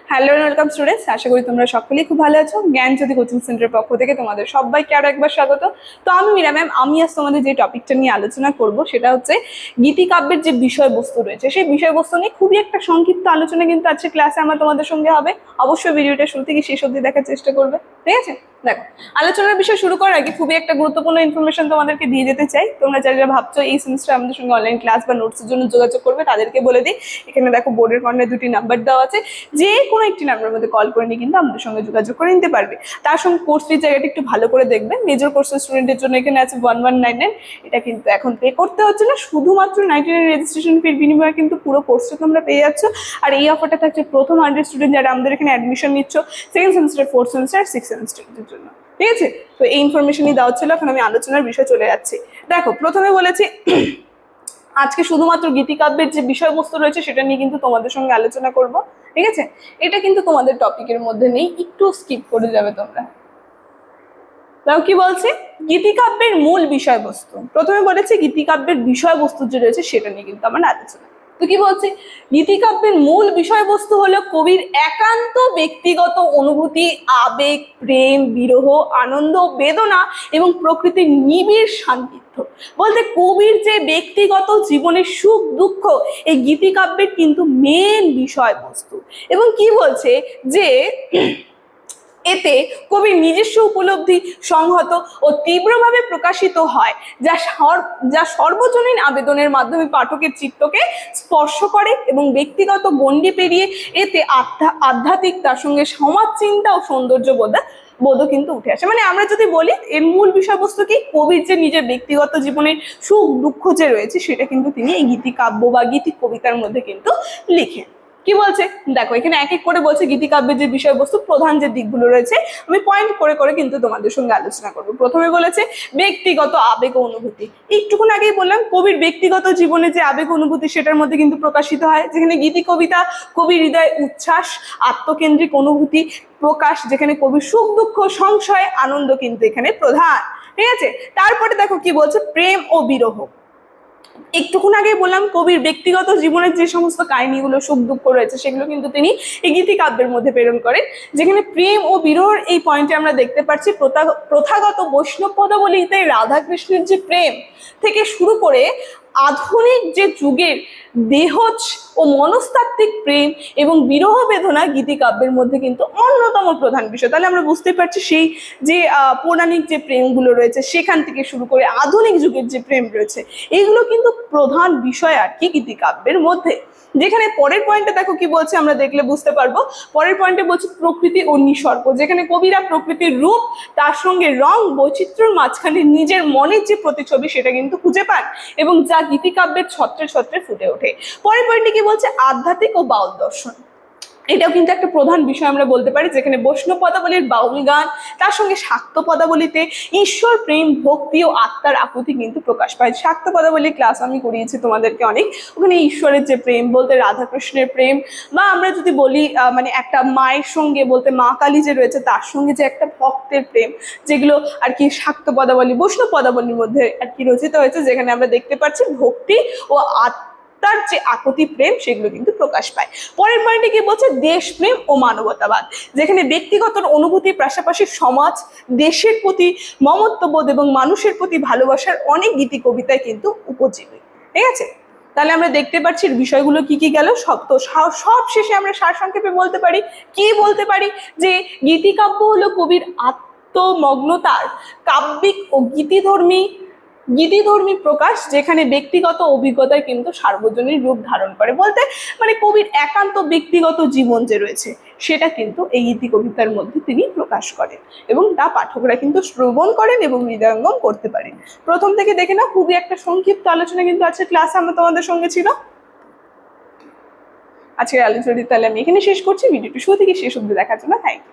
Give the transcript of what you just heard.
Hello welcome students, আশা করি তোমরা সকলেই খুব ভালো আছো। জ্ঞানজ্যোতি কোচিং সেন্টারের পক্ষ থেকে তোমাদের সবাইকে আরো একবার স্বাগত। তো আমি মীরা ম্যাম, আমি আজ তোমাদের যে টপিকটা নিয়ে আলোচনা করব সেটা হচ্ছে গীতিকাব্যের যে বিষয়বস্তু রয়েছে সেই বিষয়বস্তু নিয়ে খুবই একটা সংক্ষিপ্ত আলোচনা কিন্তু আজকে ক্লাসে আমার তোমাদের সঙ্গে হবে। অবশ্যই ভিডিওটা শুরু থেকে শেষ অবধি দেখার চেষ্টা করবে, ঠিক আছে? দেখো, আলোচনার বিষয় শুরু করার আগে খুবই একটা গুরুত্বপূর্ণ ইনফরমেশন তোমাদেরকে দিয়ে যেতে চাই। তোমরা যারা ভাবছো এই সেমিস্টার আমাদের সঙ্গে অনলাইন ক্লাস বা নোটসের জন্য যোগাযোগ করবে, তাদেরকে বলে দিই, এখানে দেখো বোর্ডের কর্নারে দুটি নাম্বার দেওয়া আছে, যে কোনো একটি নাম্বারের মধ্যে কল করে নিয়ে কিন্তু আমাদের সঙ্গে যোগাযোগ করে নিতে পারবে। তার সঙ্গে কোর্স ফির জায়গাটা একটু ভালো করে দেখবেন। মেজর কোর্সের স্টুডেন্টের জন্য এখানে আছে 1199, এটা কিন্তু এখন পে করতে হচ্ছে না, শুধুমাত্র 99 রেজিস্ট্রেশন ফির বিনিময়ে কিন্তু পুরো কোর্সটা তোমরা পেয়ে যাচ্ছ। আর এই অফারটা থাকছে প্রথম 100 স্টুডেন্ট যারা আমাদের এখানে অ্যাডমিশন নিচ্ছ second semester, fourth semester, six সেমিস্টারের জন্য, ঠিক আছে? তো এই ইনফরমেশনই দেওয়া ছিল। এখন আমি আলোচনার বিষয় চলে যাচ্ছি। দেখো, প্রথমে বলেছি আজকে শুধুমাত্র গীতিকাব্যের যে বিষয়বস্তু রয়েছে সেটা নিয়ে কিন্তু তোমাদের সঙ্গে আলোচনা করব, ঠিক আছে? এটা কিন্তু তোমাদের টপিকের মধ্যে নেই, একটু স্কিপ করে যাবে তোমরা। তাও কি বলছে, গীতিকাব্যের মূল বিষয়বস্তু। প্রথমে বলেছে গীতিকাব্যের বিষয়বস্তু যে রয়েছে সেটা নিয়ে কিন্তু আমার আলোচনা। তো কি বলছে, গীতিকাব্যের মূল বিষয়বস্তু হলো কবির একান্ত ব্যক্তিগত অনুভূতি, আবেগ, প্রেম, বিরহ, আনন্দ, বেদনা এবং প্রকৃতির নিবিড় সান্নিধ্য। বলতে কবির যে ব্যক্তিগত জীবনের সুখ দুঃখ এই গীতিকাব্যের কিন্তু মেন বিষয়বস্তু। এবং কি বলছে যে এতে কবির নিজস্ব উপলব্ধি সংহত ও তীব্রভাবে প্রকাশিত হয়, যা সর্বজনীন আবেদনের মাধ্যমে পাঠকের চিত্তকে স্পর্শ করে এবং ব্যক্তিগত গণ্ডি পেরিয়ে এতে আধ্যাত্মিক, তার সঙ্গে সমাজ চিন্তা ও সৌন্দর্য বোধও কিন্তু উঠে আসে। মানে আমরা যদি বলি এর মূল বিষয়বস্তু কি, কবির যে নিজের ব্যক্তিগত জীবনের সুখ দুঃখ যে রয়েছে সেটা কিন্তু তিনি এই গীতিকাব্য বা গীতি কবিতার মধ্যে কিন্তু লিখেন। কি বলছে দেখো, এখানে এক এক করে বলছে গীতিকাব্যের যে বিষয়বস্তু প্রধান যে দিকগুলো রয়েছে আমি পয়েন্ট করে করে কিন্তু তোমাদের সঙ্গে আলোচনা করবো। প্রথমে বলেছে ব্যক্তিগত আবেগ ও অনুভূতি। একটুক্ষণ আগেই বললাম কবির ব্যক্তিগত জীবনে যে আবেগ অনুভূতি সেটার মধ্যে কিন্তু প্রকাশিত হয়, যেখানে গীতি কবিতা কবির হৃদয় উচ্ছ্বাস, আত্মকেন্দ্রিক অনুভূতি প্রকাশ, যেখানে কবির সুখ দুঃখ সংশয় আনন্দ কিন্তু এখানে প্রধান, ঠিক আছে? তারপরে দেখো কি বলছে, প্রেম ও বিরহ। একটুক্ষণ আগে বললাম কবির ব্যক্তিগত জীবনের যে সমস্ত কাহিনীগুলো সুখ দুঃখ রয়েছে সেগুলো কিন্তু তিনি এই গীতিকাব্যের মধ্যে প্রেরণ করেন, যেখানে প্রেম ও বিরহর এই পয়েন্টে আমরা দেখতে পাচ্ছি প্রথাগত বৈষ্ণব পদাবলিতে রাধা কৃষ্ণের যে প্রেম থেকে শুরু করে আধুনিক যে যুগের দেহজ ও মনস্তাত্ত্বিক প্রেম এবং বিরহ বেদনা গীতিকাব্যের মধ্যে কিন্তু অন্যতম প্রধান বিষয়। তাহলে আমরা বুঝতে পারছি সেই যে পৌরাণিক যে প্রেমগুলো রয়েছে সেখান থেকে শুরু করে আধুনিক যুগের যে প্রেম রয়েছে এগুলো কিন্তু প্রধান বিষয় আর কি গীতিকাব্যের মধ্যে। যেখানে পরের পয়েন্টে দেখো কি বলছে, আমরা দেখলে বুঝতে পারবো। পরের পয়েন্টে বলছে প্রকৃতি ও নিসর্গ, যেখানে কবিরা প্রকৃতির রূপ তার সঙ্গে রং বৈচিত্র্যের মাঝখানে নিজের মনের যে প্রতিছবি সেটা কিন্তু খুঁজে পান এবং যা গীতিকাব্যের ছত্রে ছত্রে ফুটে ওঠে। পরের পয়েন্টে কি বলছে, আধ্যাত্মিক ও বাউল দর্শন। এটাও কিন্তু একটা প্রধান বিষয় আমরা বলতে পারি, যেখানে বৈষ্ণব পদাবলীর বাউল গান তার সঙ্গে শাক্ত পদাবলীতে ঈশ্বর প্রেম, ভক্তি ও আত্মার আকুতি কিন্তু প্রকাশ পায়। শাক্ত পদাবলীর ক্লাস আমি করিয়েছি তোমাদেরকে অনেক, ওখানে ঈশ্বরের যে প্রেম বলতে রাধাকৃষ্ণের প্রেম, বা আমরা যদি বলি মানে একটা মায়ের সঙ্গে বলতে মা কালী যে রয়েছে তার সঙ্গে যে একটা ভক্তের প্রেম, যেগুলো আর কি শাক্ত পদাবলী বৈষ্ণব পদাবলীর মধ্যে আর কি রচিত হয়েছে, যেখানে আমরা দেখতে পাচ্ছি ভক্তি ও তার যে আকুতি প্রেম সেগুলো কিন্তু প্রকাশ পায়। পরের পয়েন্টে কি বলছে, দেশপ্রেম ও মানবতাবাদ, যেখানে ব্যক্তিগত অনুভূতির পাশাপাশি সমাজ, দেশের প্রতি মমত্ববোধ এবং মানুষের প্রতি ভালোবাসার অনেক গীতি কবিতায় কিন্তু উপজীবী, ঠিক আছে? তাহলে আমরা দেখতে পাচ্ছি বিষয়গুলো কি কি গেল সব শেষে আমরা সারসংক্ষেপে বলতে পারি, কি বলতে পারি, যে গীতিকাব্য হলো কবির আত্মমগ্নতার কাব্যিক ও গীতিধর্মী প্রকাশ, যেখানে ব্যক্তিগত অভিজ্ঞতায় কিন্তু সার্বজনীন রূপ ধারণ করে। বলতে মানে কবির একান্ত ব্যক্তিগত জীবন যে রয়েছে সেটা কিন্তু এই গীতি কবিতার মধ্যে তিনি প্রকাশ করেন এবং তা পাঠকরা কিন্তু শ্রবণ করেন এবং হৃদয়ঙ্গম করতে পারেন। প্রথম থেকে দেখে না, খুবই একটা সংক্ষিপ্ত আলোচনা কিন্তু আজকে ক্লাস আমরা তোমাদের সঙ্গে ছিল। আজকের আলোচনাটি তাহলে আমি এখানে শেষ করছি। ভিডিওটি শুরু থেকে শেষ অবধি দেখার জন্য থ্যাংক ইউ।